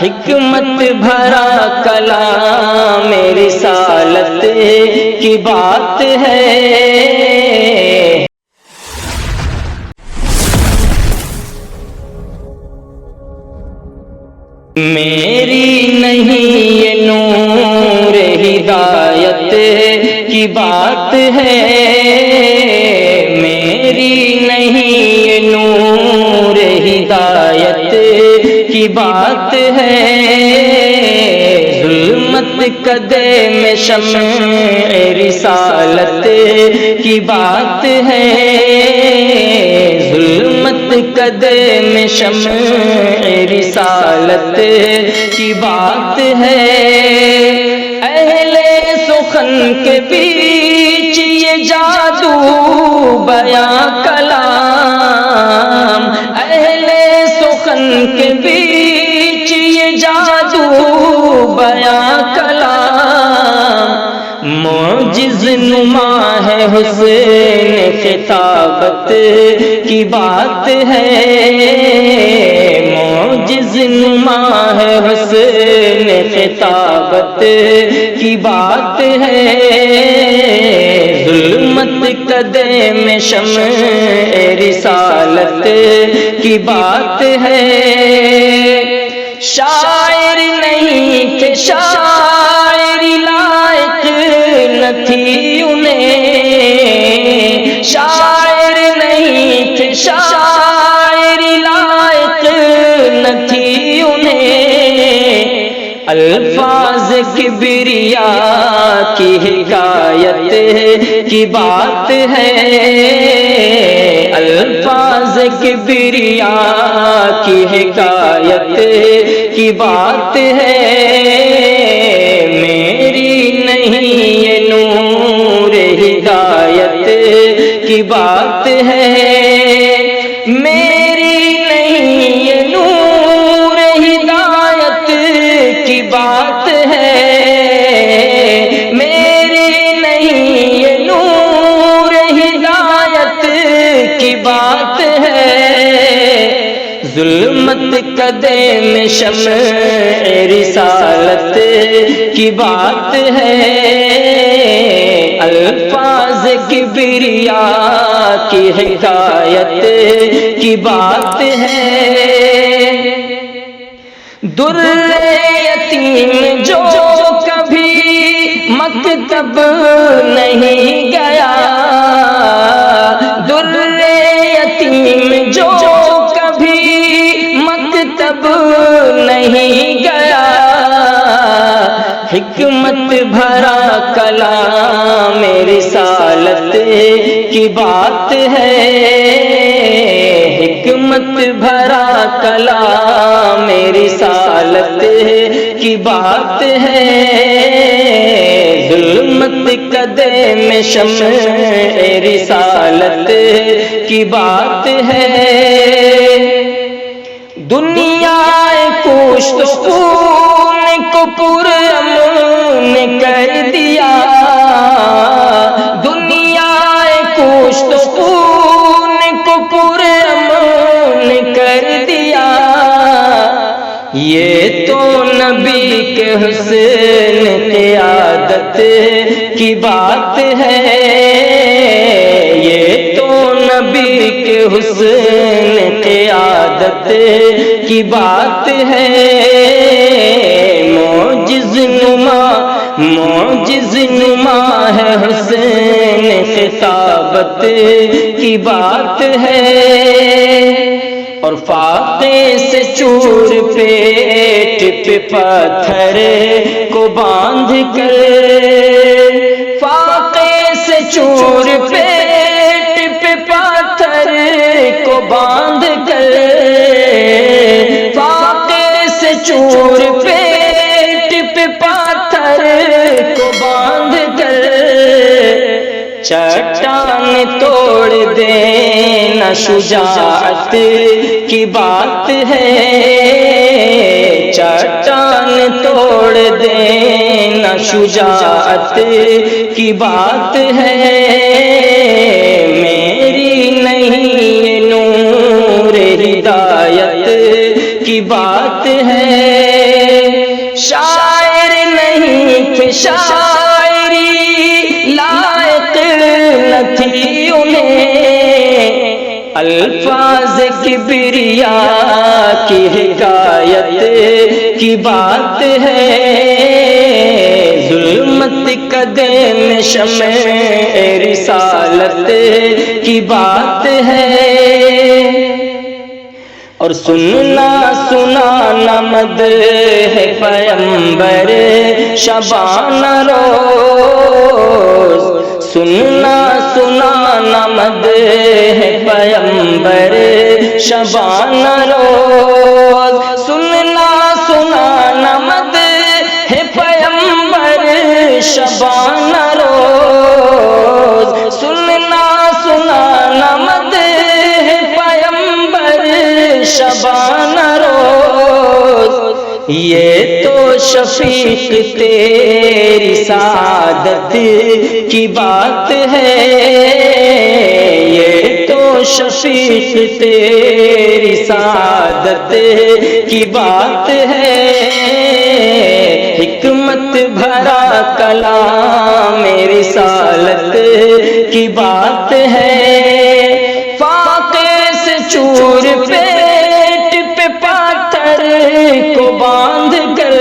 حکمت بھرا کلام رسالت کی بات ہے۔ میری نہیں یہ نور ہدایت کی بات ہے، میری نہیں یہ نور ہدایت کی بات ہے، ظلمت قدے میں شمع رسالت کی بات ہے، ظلمت قدے میں شمع رسالت کی بات ہے، اہل سخن کے بیچ یہ جادو بیاں کلام، اہل سخن کے بیچ یہ جادو بیاں کلام، معجز نما ہے حسن خطابت کی بات ہے، معجز نما ہے حسن خطابت کی بات ہے، ظلمت قدے میں شمع رسالت کی بات ہے، شاعر نہیں تھے شاعری لائق نہ تھی انہیں، شاعر نہیں تھے شاعری لائق نہ تھی انہیں، الفاظ کبریا کی حکایت کی بات ہے، الفاظ کبریا کی حکایت کی بات ہے، میری نہیں یہ نور ہدایت کی بات ہے، میری نہیں یہ نور ہدایت کی بات ہے، میری نہیں یہ نور ہدایت کی بات ہے، ظلمت قدے میں شمع رسالت کی بات ہے، الفاظ کبریا کی حکایت کی بات ہے، در یتیم جو کبھی مکتب نہیں گیا، در یتیم جو کبھی مکتب نہیں گیا، حکمت بھرا کلام رسالت کی بات ہے، حکمت بھرا کلام رسالت کی بات ہے، ظلمت قدے میں شمع رسالت کی بات ہے، دنیا کشت خون کو پرامن کر دیا، دنیا کشت خون کو پرامن کر دیا، یہ تو نبی کے حسن قیادت کی بات ہے، یہ تو نبی کے حسن قیادت کی بات ہے، معجز نما ہے حسن خطابت کی بات ہے، اور فاقے سے چور پیٹ پہ پتھر کو باندھ کر، فاقے سے چور پیٹ پہ پتھر کو باندھ کر، فاقے سے چور پیٹ پہ پتھر کو باندھ کر، چٹان توڑ دینا شجاعت کی بات ہے، چٹان توڑ دینا شجاعت کی بات ہے، میری نہیں نور ہدایت کی بات ہے، شاعر نہیں تھے، شاعری لائق نہ تھی انہیں، الفاظ کبریا کی حکایت کی بات ہے، ظلمت قدم شمع رسالت کی بات ہے، اور سننا سنانا مدح ہے پیغمبر شبانہ روز، سننا سنانا مدح ہے پیغمبر شبانہ روز، سننا سنانا مدح ہے پیغمبر شبانہ روز، سننا سنانا مدح ہے پیغمبر شبانہ روز، یہ تو شفیق تیری سعادت کی بات ہے، یہ تو شفیق تیری سعادت کی بات ہے، حکمت بھرا کلام رسالت کی بات ہے، فاقے سے چور پیٹ پہ پاتھر کو باندھ کر،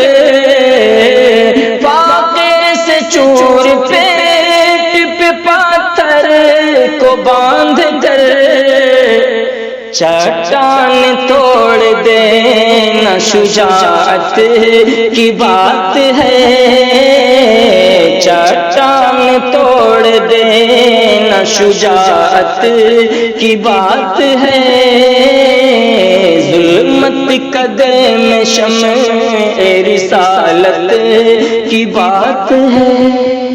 فاقے سے چور پیٹ پہ پاتھر کو باندھ کر، چٹان توڑ دینا شجاعت کی بات ہے، چٹان توڑ دینا شجاعت کی بات ہے، ظلمت قدم شمع رسالت کی بات ہے۔